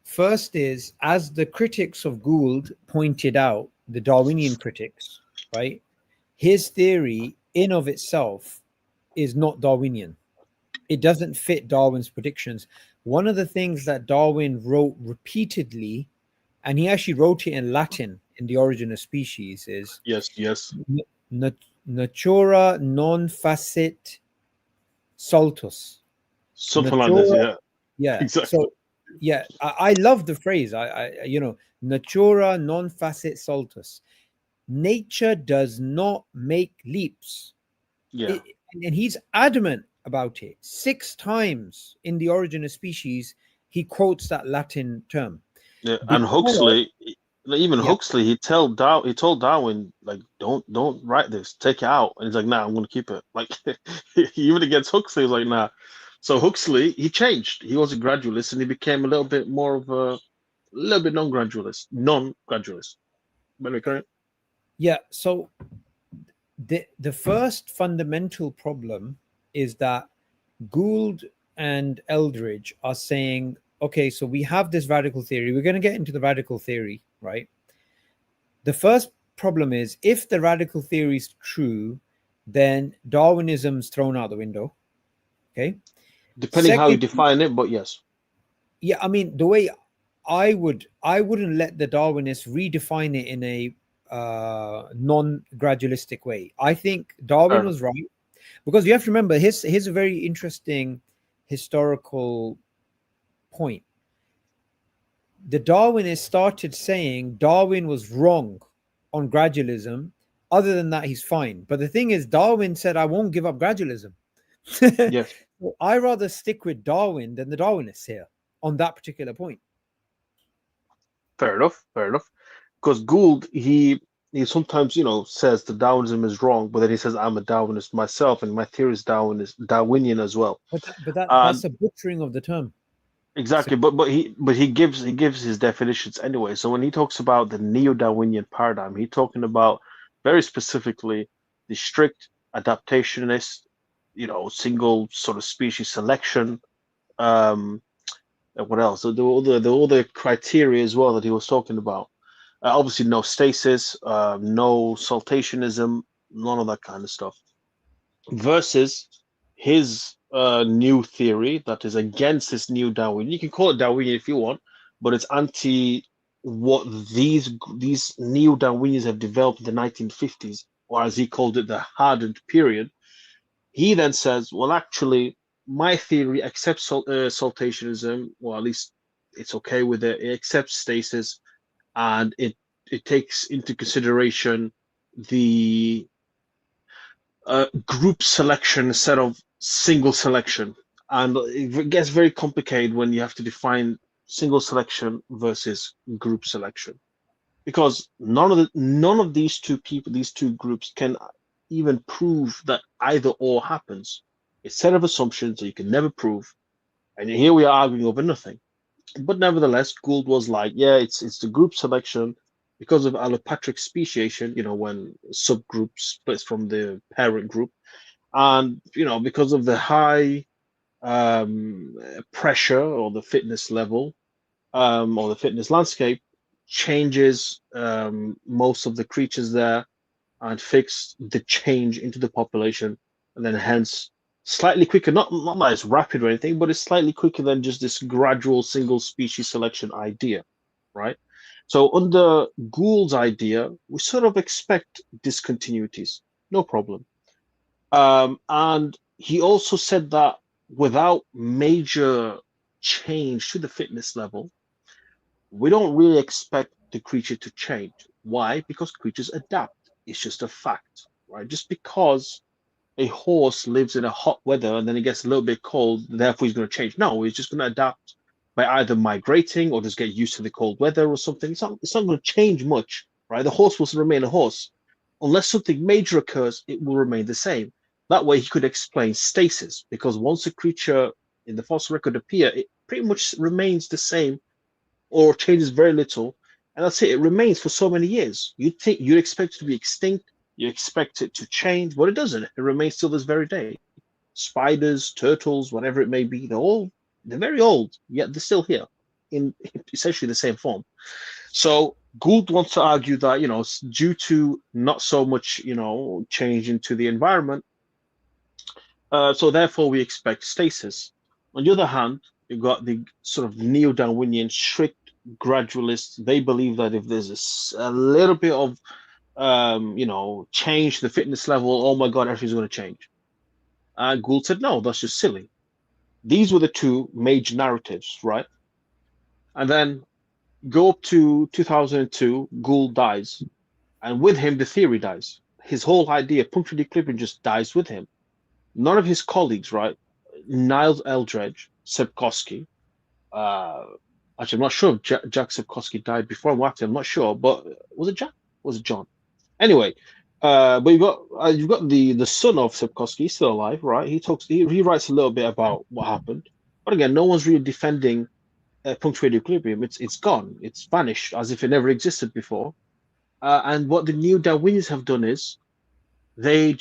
S1: First is, as the critics of Gould pointed out, the Darwinian critics, right? His theory in of itself is not Darwinian. It doesn't fit Darwin's predictions. One of the things that Darwin wrote repeatedly, and he actually wrote it in Latin in The Origin of Species, is
S2: yes, yes,
S1: natura non facit saltus.
S2: something like this,
S1: Natura,
S2: yeah,
S1: yeah.
S2: exactly,
S1: So, yeah, I love the phrase. Natura non facit saltus. Nature does not make leaps.
S2: yeah.
S1: It, and he's adamant about it. 6 times in The Origin of Species, he quotes that Latin term.
S2: Yeah, and
S1: Because,
S2: Even
S1: yeah,
S2: Huxley, he told Darwin like, don't write this, take it out, and he's like, nah, I'm gonna keep it. Like, even against Huxley, he's like, nah. So Huxley, he changed. He was a gradualist, and he became a little bit more of a little bit non-gradualist. Very correct.
S1: yeah. So the first fundamental problem is that Gould and Eldridge are saying, okay, so we have this radical theory. We're going to get into the radical theory, right? The first problem is, if the radical theory is true, then Darwinism's thrown out the window. Okay.
S2: Depending how you
S1: Second,
S2: define it, but yes,
S1: yeah, I mean, the way I wouldn't let the Darwinists redefine it in a non-gradualistic way. I think
S2: fair
S1: Darwin
S2: enough.
S1: was right, because you have to remember, here's a very interesting historical point. The Darwinists started saying Darwin was wrong on gradualism. Other than that, he's fine. But the thing is, Darwin said, I won't give up gradualism.
S2: Yes,
S1: So I rather stick with Darwin than the Darwinists here on that particular point.
S2: fair enough, fair enough. Because Gould, he sometimes says that Darwinism is wrong, but then he says I'm a Darwinist myself, and my theory is Darwinian as well.
S1: That's a butchering of the term. So,
S2: Exactly, but he gives his definitions anyway. So when he talks about the neo-Darwinian paradigm, he's talking about very specifically the strict adaptationist, single sort of species selection. Um, and what else? So the criteria as well that he was talking about. Obviously, no stasis, no saltationism, none of that kind of stuff. Versus his new theory that is against this new Darwin. You can call it Darwinian if you want, but it's anti what these neo Darwinians have developed in the 1950s, or as he called it, the hardened period. He then says, well, actually, my theory accepts saltationism, or at least it's okay with it. It accepts stasis, and it takes into consideration the group selection instead of single selection. And it gets very complicated when you have to define single selection versus group selection, because none of these two people, these two groups, can even prove that either or happens. It's a set of assumptions that you can never prove, and here we are arguing over nothing. But nevertheless, Gould was like, yeah, it's the group selection because of allopatric speciation, when subgroups splits from the parent group, and because of the high um, pressure or the fitness level, or the fitness landscape changes most of the creatures there, and fix the change into the population, and then hence slightly quicker, not that it's rapid or anything, but it's slightly quicker than just this gradual single species selection idea, right? So under Gould's idea, we sort of expect discontinuities, no problem. And he also said that without major change to the fitness level, we don't really expect the creature to change. Why? Because creatures adapt. It's just a fact, right? Just because a horse lives in a hot weather and then it gets a little bit cold, therefore he's going to change. No, he's just going to adapt by either migrating or just get used to the cold weather or something. It's not going to change much, right? The horse will remain a horse. unless something major occurs, it will remain the same. That way, he could explain stasis, because once a creature in the fossil record appear, it pretty much remains the same or changes very little, and that's it. It remains for so many years. You'd expect it to be extinct, you expect it to change, but it doesn't. It remains till this very day. Spiders, turtles, whatever it may be, they're very old, yet they're still here in essentially the same form. So Gould wants to argue that, due to not so much, change into the environment, so therefore we expect stasis. On the other hand, you've got the sort of neo-Darwinian strict gradualists. They believe that if there's a little bit of, change to the fitness level, oh my God, everything's going to change. And Gould said, no, that's just silly. These were the two major narratives, right? And then go up to 2002, Gould dies. And with him, the theory dies. His whole idea, punctured equilibrium, just dies with him. None of his colleagues, right? Niles Eldredge, Sepkoski, actually, I'm not sure if Jack Sepkoski died before him or after. I'm not sure, but was it Jack? Was it John? Anyway, but you've got the son of Sepkoski, he's still alive, right? He writes a little bit about what happened, but again, no one's really defending punctuated equilibrium. It's gone, it's vanished as if it never existed before. And what the new Darwinians have done is they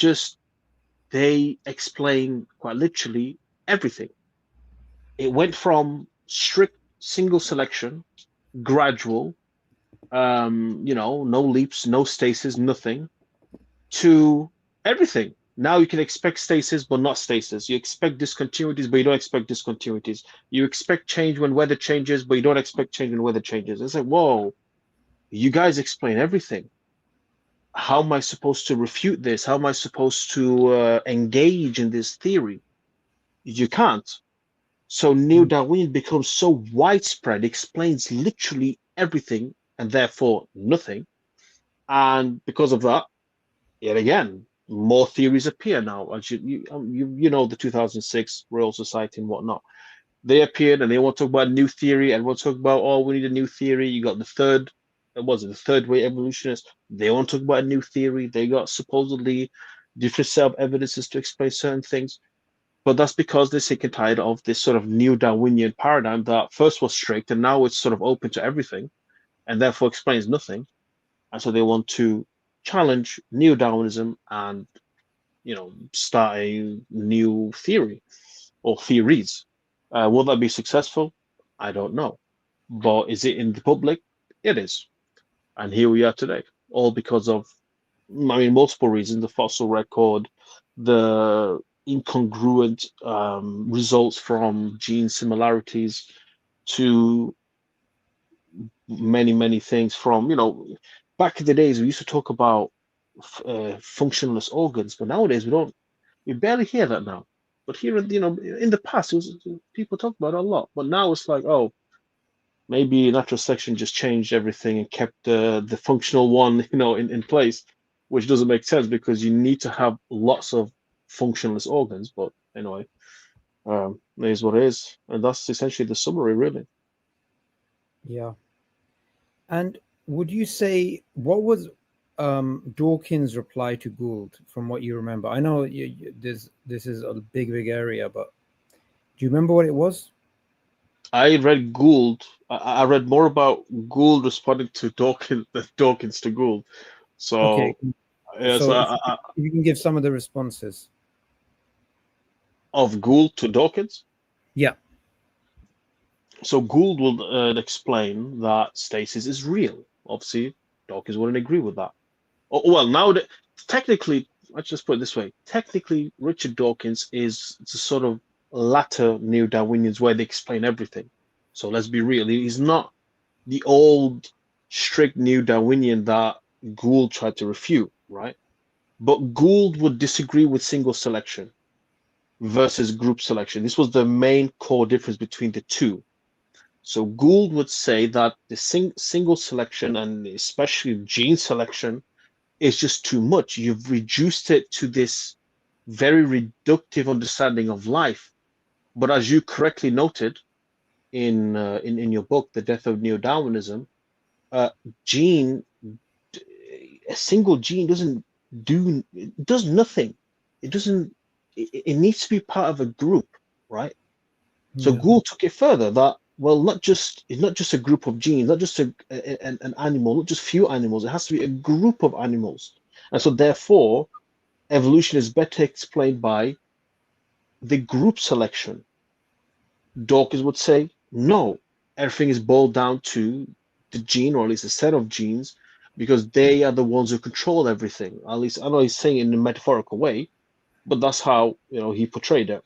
S2: explain quite literally everything. It went from strict single selection, gradual, no leaps, no stasis, nothing, to everything. Now you can expect stasis, but not stasis. You expect discontinuities, but you don't expect discontinuities. You expect change when weather changes, but you don't expect change when weather changes. It's like, whoa, you guys explain everything. How am I supposed to refute this? How am I supposed to engage in this theory? You can't. So neo-Darwinian becomes so widespread, explains literally everything and therefore nothing. And because of that, yet again, more theories appear now. As you know, the 2006 Royal Society and whatnot. They appeared and they want to talk about new theory, and we'll talk about, oh, we need a new theory. You got the third way evolutionists. They want to talk about a new theory. They got supposedly different set of evidences to explain certain things. But that's because they're sick and tired of this sort of new Darwinian paradigm that first was strict and now it's sort of open to everything and therefore explains nothing. And so they want to challenge neo Darwinism and, start a new theory or theories. Will that be successful? I don't know. But is it in the public? It is. And here we are today, all because of, multiple reasons: the fossil record, the incongruent results from gene similarities, to many, many things from, back in the days, we used to talk about functionless organs, but nowadays we barely hear that now. But here, in the past, people talk about it a lot, but now it's like, oh, maybe natural selection just changed everything and kept the functional one, in place, which doesn't make sense because you need to have lots of functionless organs. But anyway, it is what it is, and that's essentially the summary, really.
S1: Yeah. And would you say, what was Dawkins' reply to Gould, from what you remember? I know this is a big area, but do you remember what it was?
S2: I read Gould. I read more about Gould responding to Dawkins than Dawkins to Gould.
S1: Okay.
S2: So, yeah,
S1: So if
S2: I,
S1: you can give some of the responses.
S2: of Gould to Dawkins.
S1: Yeah.
S2: So Gould will explain that stasis is real. Obviously, Dawkins wouldn't agree with that. Oh, well, now that technically, let's just put it this way: technically, Richard Dawkins is the sort of latter neo-Darwinians where they explain everything. So let's be real; he's not the old strict neo-Darwinian that Gould tried to refute, right? But Gould would disagree with single selection versus group selection. This was the main core difference between the two. So Gould would say that the single selection, and especially gene selection, is just too much. You've reduced it to this very reductive understanding of life. But as you correctly noted in your book, The Death of Neo-Darwinism, gene a single gene doesn't it does nothing. It doesn't. It needs to be part of a group, right? So
S1: Yeah.
S2: Gould took it further that, well, it's not just a group of genes, not just an animal, not just few animals. It has to be a group of animals, and so therefore evolution is better explained by the group selection. Dawkins would say no, everything is boiled down to the gene, or at least a set of genes, because they are the ones who control everything. At least I know he's saying it in a metaphorical way, but that's how he portrayed it.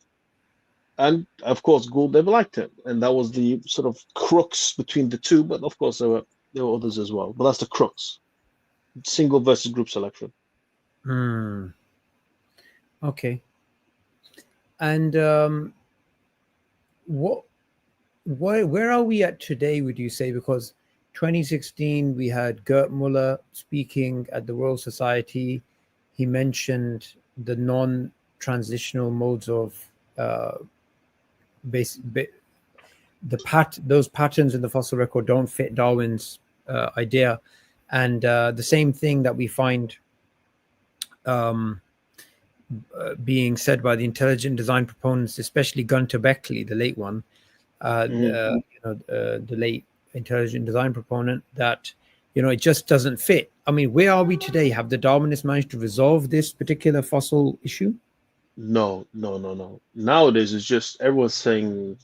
S2: And of course, Gould never liked it, and that was the sort of crux between the two. But of course, there were others as well. But that's the crux: single versus group selection.
S1: Okay. And where are we at today, would you say? Because 2016 we had Gert Muller speaking at the Royal Society. He mentioned the non-transitional modes of uh, those patterns in the fossil record don't fit Darwin's idea, and the same thing that we find um, being said by the intelligent design proponents, especially Gunter Beckley, the late one, the late intelligent design proponent, that it just doesn't fit. I mean, where are we today? Have the Darwinists managed to resolve this particular fossil issue?
S2: No, no, no, no. Nowadays, it's just everyone's saying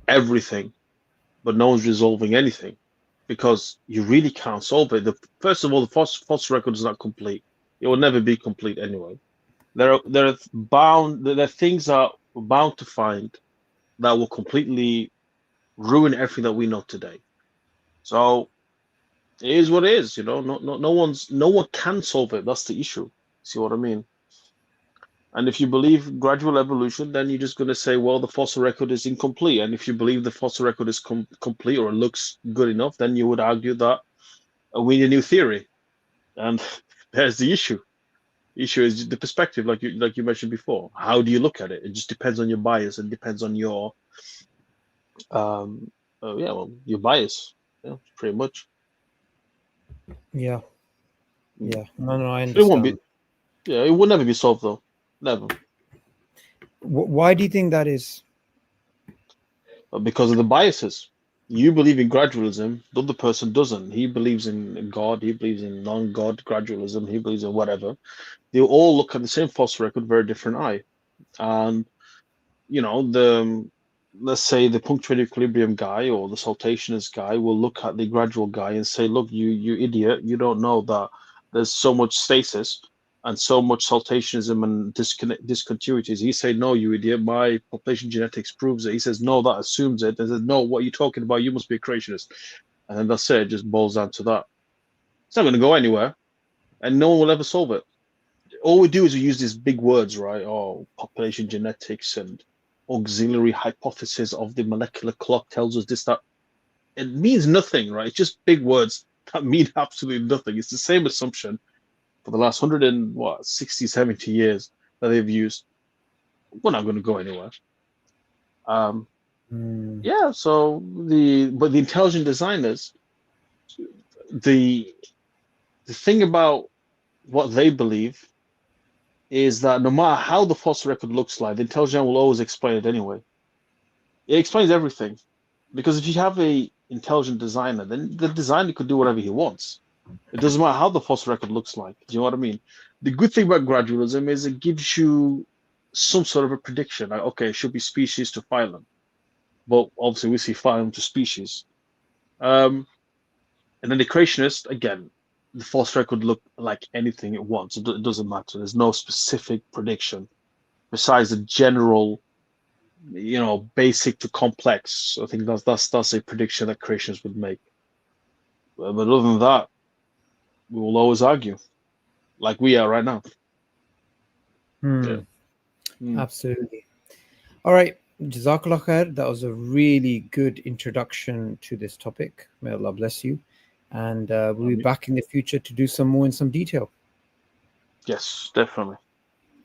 S2: everything, but no one's resolving anything because you really can't solve it. First of all, the fossil record is not complete. It will never be complete anyway. There are things that we're bound to find that will completely ruin everything that we know today. So it is what it is. No one can solve it. That's the issue. See what I mean? And if you believe gradual evolution, then you're just going to say, well, the fossil record is incomplete. And if you believe the fossil record is complete or looks good enough, then you would argue that we need a new theory. And there's the issue. The issue is the perspective, like you mentioned before. How do you look at it? It just depends on your bias and depends on your your bias. Yeah, pretty much.
S1: Yeah,
S2: Mm.
S1: yeah. No, I
S2: It won't be.
S1: understand.
S2: Yeah, it will never be solved though. Never.
S1: Why do you think that is?
S2: Because of the biases. You believe in gradualism, the other person doesn't. He believes in God, he believes in non-God gradualism, he believes in whatever. They all look at the same fossil record, very different eye. And the let's say the punctuated equilibrium guy or the saltationist guy will look at the gradual guy and say, look, you idiot, you don't know that there's so much stasis and so much saltationism and discontinuities. He say, no, you idiot, my population genetics proves it. He says, no, that assumes it. They says, no, what are you talking about? You must be a creationist. And then that's it just boils down to that. It's not going to go anywhere and no one will ever solve it. All we do is we use these big words, right? Oh, population genetics and auxiliary hypothesis of the molecular clock tells us this, that. It means nothing, right? It's just big words that mean absolutely nothing. It's the same assumption for the last 60, 70 years that they've used. We're not going to go anywhere. Yeah, so but the intelligent designers, the thing about what they believe is that no matter how the fossil record looks like, the intelligent will always explain it anyway. It explains everything. Because if you have a intelligent designer, then the designer could do whatever he wants. It doesn't matter how the fossil record looks like. Do you know what I mean? The good thing about gradualism is it gives you some sort of a prediction. Like, okay, it should be species to phylum. But obviously we see phylum to species. And then the creationist, again, the fossil record could look like anything it wants. It doesn't matter. There's no specific prediction besides the general basic to complex. I think that's a prediction that creationists would make. But other than that, we will always argue, like we are right now. Yeah.
S1: Absolutely. All right. Jazakallah khair. That was a really good introduction to this topic. May Allah bless you. And we'll be back in the future to do some more in some detail.
S2: Yes, definitely.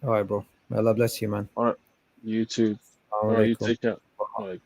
S1: All right, bro. May Allah bless you, man.
S2: All right. You too. All right. You take care. All right.